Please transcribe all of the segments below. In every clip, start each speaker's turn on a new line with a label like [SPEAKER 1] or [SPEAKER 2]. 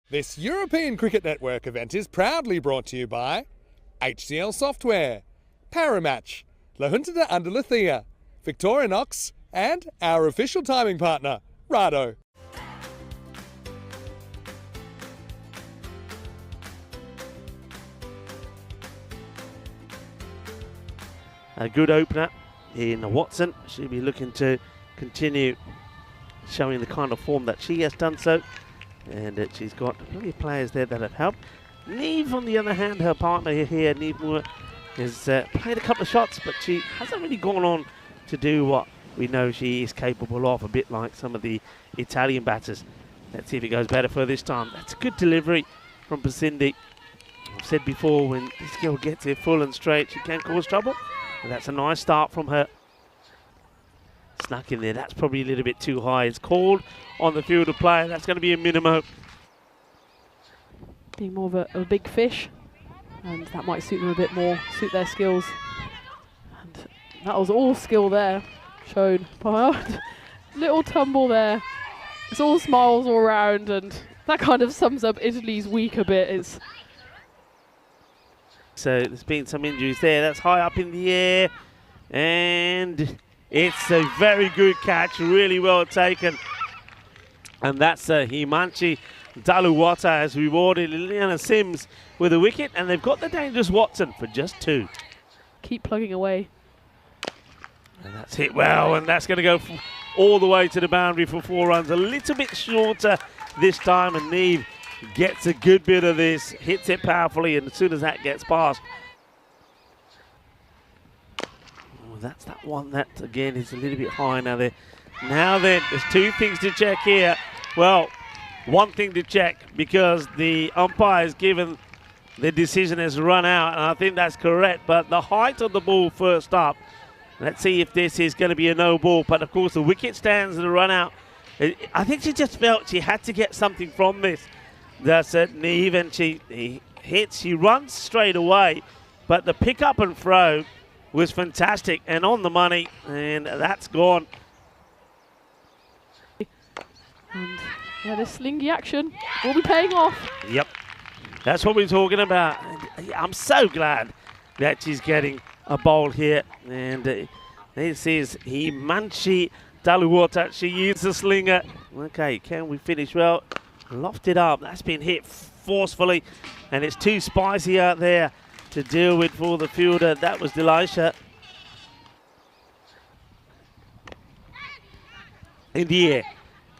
[SPEAKER 1] This European Cricket Network event is proudly brought to you by HCL Software, Paramatch, La Junta de Andalucía, Victorinox, and our official timing partner, Rado.
[SPEAKER 2] A good opener in Watson. She'll be looking to continue showing the kind of form that she has done so. And she's got plenty of players there that have helped. Neve, on the other hand, her partner here, Neve Moore, has played a couple of shots, but she hasn't really gone on to do what we know she is capable of, a bit like some of the Italian batters. Let's see if it goes better for her this time. That's a good delivery from Basindi. I've said before, when this girl gets it full and straight, she can cause trouble. And that's a nice start from her. Snuck in there. That's probably a little bit too high. It's called on the field of play. That's going to be a minimum.
[SPEAKER 3] Being more of a big fish, and that might suit them a bit more, suit their skills. And that was all skill there, shown by a little tumble there. It's all smiles all around, and that kind of sums up Italy's week a bit.
[SPEAKER 2] So there's been some injuries there. That's high up in the air, and it's a very good catch, really well taken. And that's Himanshi Daluwata has rewarded Liliana Sims with a wicket, and they've got the dangerous Watson for just 2.
[SPEAKER 3] Keep plugging away.
[SPEAKER 2] And that's hit well, and that's going to go all the way to the boundary for 4 runs. A little bit shorter this time, and Neve gets a good bit of this, hits it powerfully, and as soon as that gets past, that's that one that, again, is a little bit high now there. Now then, there's 2 things to check here. Well, one thing to check, because the umpire has given the decision has run out, and I think that's correct, but the height of the ball first up. Let's see if this is going to be a no ball, but of course the wicket stands and the run out. I think she just felt she had to get something from this. That's it, Neve, and she hits, she runs straight away, but the pick up and throw was fantastic and on the money, and that's gone.
[SPEAKER 3] And yeah, this slingy action will be paying off.
[SPEAKER 2] Yep, that's what we're talking about. I'm so glad that she's getting a bowl here, and this is Himanshi Daluwata. She is a slinger. Okay, can we finish well? Lofted up, that's been hit forcefully, and it's too spicy out there to deal with for the fielder. That was Delisha. In the air,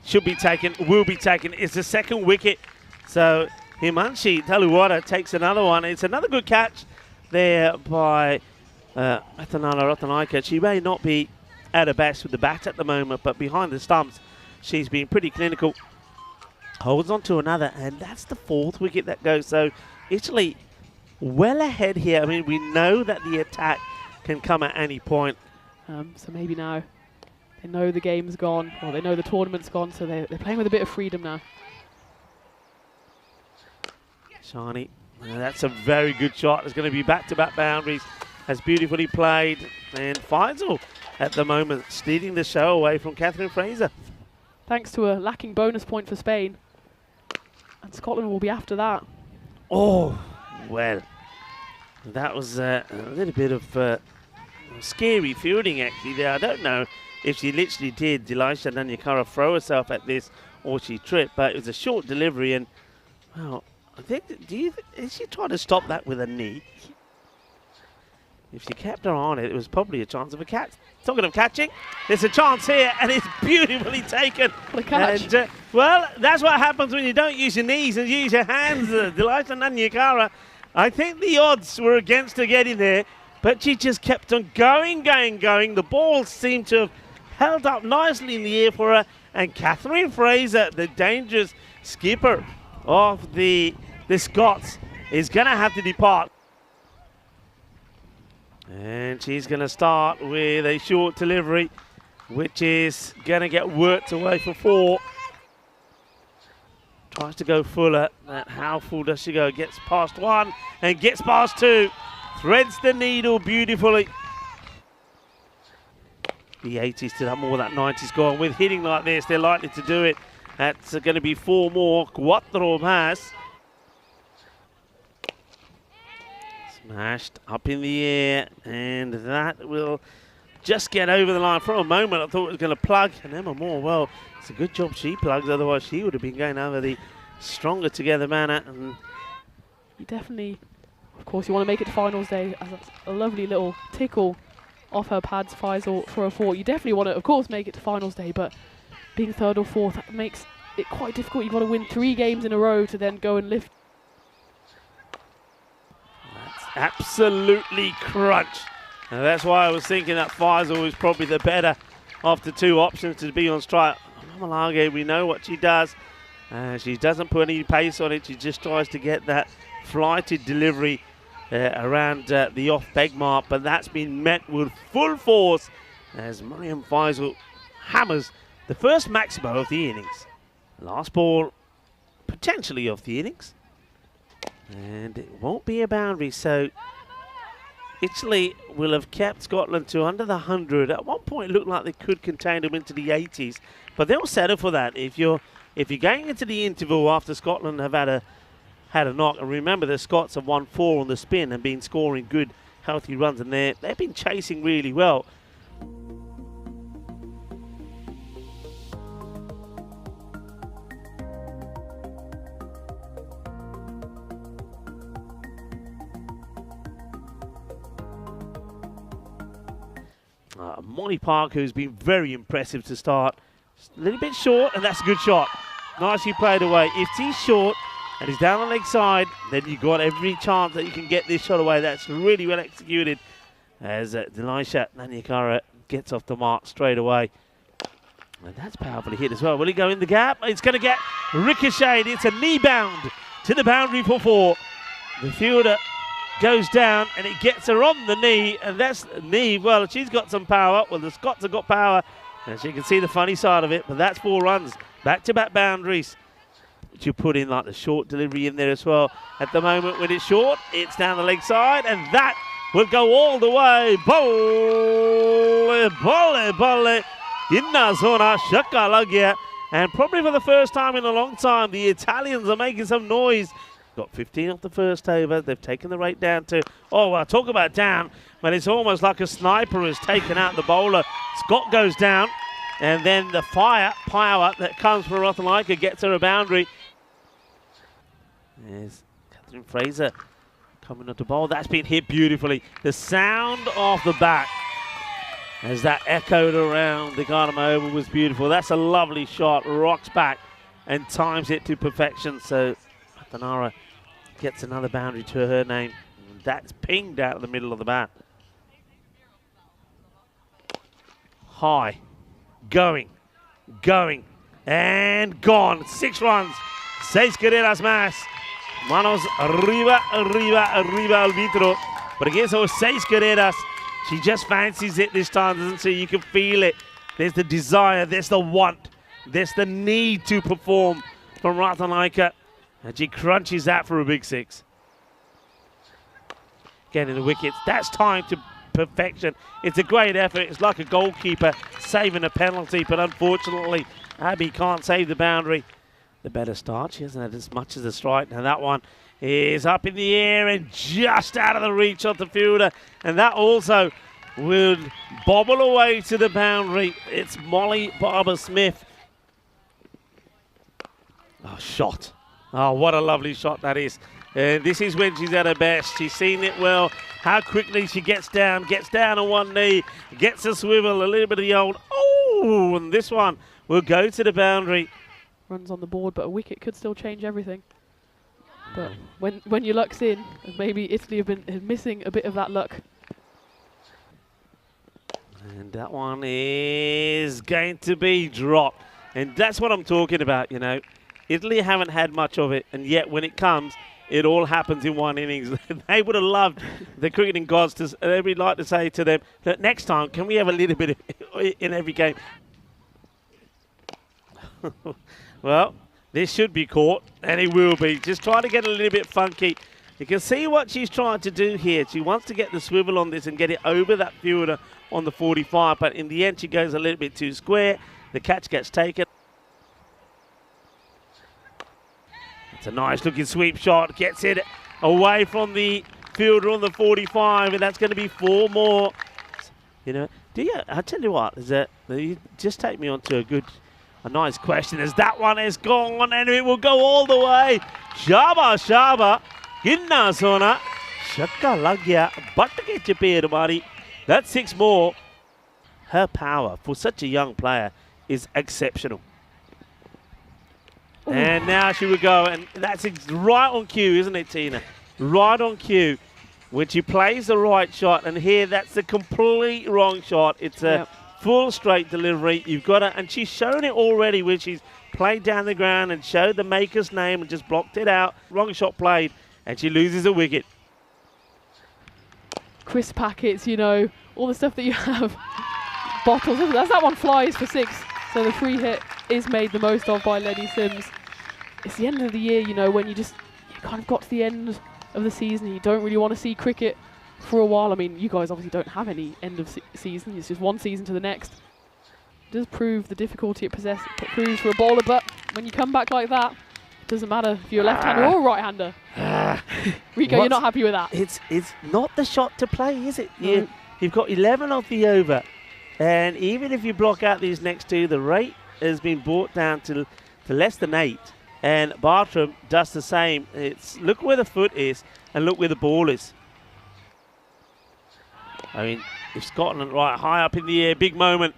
[SPEAKER 2] should be taken, will be taken. It's the second wicket, so Himanshi Daluwata takes another one. It's another good catch there by Rathanala Ratanaika. She may not be at her best with the bat at the moment, but behind the stumps, she's been pretty clinical. Holds on to another, and that's the 4th wicket that goes. So Italy well ahead here. I mean, we know that the attack can come at any point.
[SPEAKER 3] So maybe now they know the game's gone, or they know the tournament's gone, so they're playing with a bit of freedom now.
[SPEAKER 2] Shani, that's a very good shot. It's going to be back-to-back boundaries. Has beautifully played, and Faisal at the moment stealing the show away from Catherine Fraser.
[SPEAKER 3] Thanks to a lacking bonus point for Spain. And Scotland will be after that.
[SPEAKER 2] Oh, well, that was a little bit of scary fielding actually there. I don't know if she literally did Delisha Nanyakara throw herself at this or she tripped, but it was a short delivery, and well, I think, is she trying to stop that with a knee? If she kept her on it, it was probably a chance of a catch. Talking of catching, there's a chance here, and it's beautifully taken.
[SPEAKER 3] What a catch.
[SPEAKER 2] And, well, that's what happens when you don't use your knees and use your hands. Delisha Nanyakara, I think the odds were against her getting there, but she just kept on going. The ball seemed to have held up nicely in the air for her, and Catherine Fraser, the dangerous skipper of the Scots, is going to have to depart. And she's going to start with a short delivery, which is going to get worked away for 4. Tries to go fuller. How full does she go? Gets past 1 and gets past 2. Threads the needle beautifully. The 80s to that more that 90s gone. With hitting like this, they're likely to do it. That's going to be 4 more. Cuatro más. Smashed up in the air, and that will just get over the line. For a moment, I thought it was going to plug, and Emma Moore, well, it's a good job she plugs, otherwise she would have been going over the stronger together manner. And
[SPEAKER 3] You definitely, of course, you want to make it to finals day, as that's a lovely little tickle off her pads, Faisal, for a 4. You definitely want to, of course, make it to finals day, but being 3rd or 4th, that makes it quite difficult. You've got to win 3 games in a row to then go and lift.
[SPEAKER 2] that's absolutely crunch. And that's why I was thinking that Faisal is probably the better of the 2 options to be on strike. Malage, we know what she does. She doesn't put any pace on it. She just tries to get that flighted delivery around the off-peg mark, but that's been met with full force as Mariam Faisal hammers the first maximo of the innings. Last ball, potentially of the innings. And it won't be a boundary, so Italy will have kept Scotland to under the 100. At one point, it looked like they could contain them into the 80s, but they'll settle for that. If you're going into the interval after Scotland have had a knock, and remember the Scots have won 4 on the spin and been scoring good, healthy runs, and they've been chasing really well. Molly Park, who's been very impressive to start. Just a little bit short, and that's a good shot. Nicely played away. If he's short and he's down the leg side, then you've got every chance that you can get this shot away. That's really well executed as Delisha Nanyakara gets off the mark straight away. And that's powerfully hit as well. Will he go in the gap? It's going to get ricocheted. It's a knee bound to the boundary for 4. The fielder goes down and it gets her on the knee, and that's knee. Well, she's got some power. Well, the Scots have got power, and she can see the funny side of it, but that's 4 runs. Back-to-back boundaries. But you put in like the short delivery in there as well. At the moment when it's short, it's down the leg side, and that will go all the way. Bolle, bolle, bolle. Inna zona, shaka lagya. And probably for the first time in a long time, the Italians are making some noise. Got 15 off the first over. They've taken the rate down to, oh, well, talk about down, but it's almost like a sniper has taken out the bowler. Scott goes down, and then the power that comes from Rothenleiker gets her a boundary. There's Catherine Fraser coming up to bowl. That's been hit beautifully. The sound of the bat as that echoed around the Gardner Oval was beautiful. That's a lovely shot. Rocks back and times it to perfection. So Tanara gets another boundary to her name. That's pinged out of the middle of the bat. High. Going. And gone. 6 runs. 6 carreras más. Manos arriba al vitro. But against those 6 carreras, she just fancies it this time, doesn't she? You can feel it. There's the desire. There's the want. There's the need to perform from Rothenleiker. And she crunches that for a big 6. Getting the wickets. That's timed to perfection. It's a great effort. It's like a goalkeeper saving a penalty, but unfortunately, Abby can't save the boundary. The better start. She hasn't had as much as a strike. Now that one is up in the air and just out of the reach of the fielder. And that also will bobble away to the boundary. It's Molly Barber-Smith. Oh, shot. Oh, what a lovely shot that is. This is when she's at her best. She's seen it well. How quickly she gets down on one knee, gets a swivel, a little bit of the old, oh, and this one will go to the boundary.
[SPEAKER 3] Runs on the board, but a wicket could still change everything. But when your luck's in, maybe Italy have been missing a bit of that luck.
[SPEAKER 2] And that one is going to be dropped. And that's what I'm talking about, you know. Italy haven't had much of it, and yet when it comes, it all happens in one innings. They would have loved the cricketing gods to. They would like to say to them that next time, can we have a little bit of in every game? Well, this should be caught, and it will be. Just trying to get a little bit funky. You can see what she's trying to do here. She wants to get the swivel on this and get it over that fielder on the 45, but in the end, she goes a little bit too square. The catch gets taken. It's a nice looking sweep shot. Gets it away from the fielder on the 45, and that's going to be 4 more. You know, I tell you what, you just take me on to a nice question. As that one is gone, and it will go all the way. Shaba, ginna sona, shakka lag gaya, butt ke chapeer mari. That's 6 more. Her power for such a young player is exceptional. Ooh. And now she will go, and that's right on cue, isn't it, Tina? Right on cue. When she plays the right shot, and here that's the complete wrong shot. It's a full straight delivery. You've got to, and she's shown it already when she's played down the ground and showed the maker's name and just blocked it out. Wrong shot played, and she loses a wicket.
[SPEAKER 3] Crisp packets, you know, all the stuff that you have. Bottles, as that one flies for 6. So the free hit is made the most of by Lenny Sims. It's the end of the year, you know, when you kind of got to the end of the season. You don't really want to see cricket for a while. I mean, you guys obviously don't have any end of season. It's just one season to the next. It does prove the difficulty it proves for a bowler, but when you come back like that, it doesn't matter if you're a left-hander or a right-hander. Rico, you're not happy with that.
[SPEAKER 2] It's not the shot to play, is it? No. You've got 11 off the over, and even if you block out these next 2, the rate has been brought down to less than 8. And Bartram does the same. Look where the foot is and look where the ball is. I mean, if Scotland right high up in the air, big moment.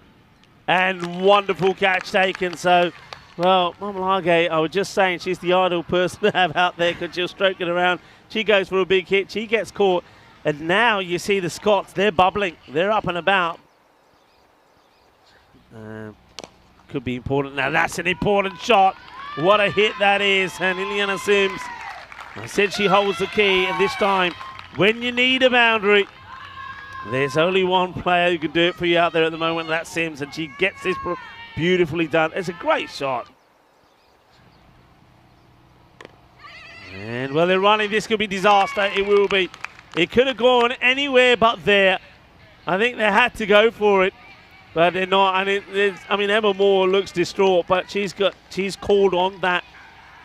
[SPEAKER 2] And wonderful catch taken. So, well, Mamlage, I was just saying she's the ideal person to have out there because she'll stroke it around. She goes for a big hit. She gets caught. And now you see the Scots, they're bubbling. They're up and about. Could be important. Now that's an important shot. What a hit that is. And Ileana Sims, I said she holds the key. And this time, when you need a boundary, there's only one player who can do it for you out there at the moment. That's Sims. And she gets this beautifully done. It's a great shot. And, well, they're running. This could be disaster. It will be. It could have gone anywhere but there. I think they had to go for it. But they're not, and Emma Moore looks distraught, but she's called on that,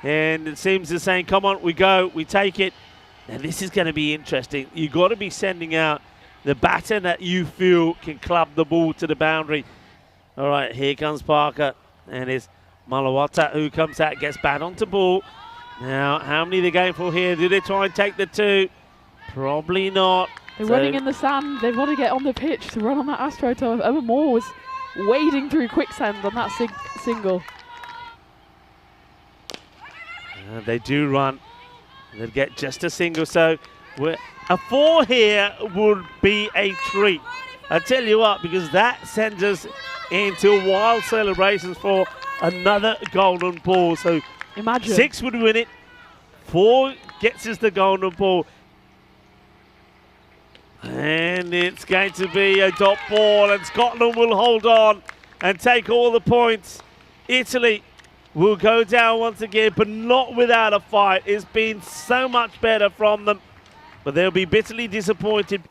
[SPEAKER 2] and it seems to saying, "Come on, we go, we take it." And this is going to be interesting. You've got to be sending out the batter that you feel can club the ball to the boundary. All right, here comes Parker, and it's Malawata who comes out, gets bat onto ball. Now, how many are they going for here? Do they try and take the 2? Probably not.
[SPEAKER 3] They're running in the sand. They want to get on the pitch to run on that AstroTurf. Emma Moore was wading through quicksand on that single.
[SPEAKER 2] They do run. They'll get just a single. So a 4 here would be a treat. I tell you what, because that sends us into wild celebrations for another golden ball. So
[SPEAKER 3] imagine
[SPEAKER 2] 6 would win it. 4 gets us the golden ball. And it's going to be a dot ball, and Scotland will hold on and take all the points. Italy will go down once again, but not without a fight. It's been so much better from them, but they'll be bitterly disappointed.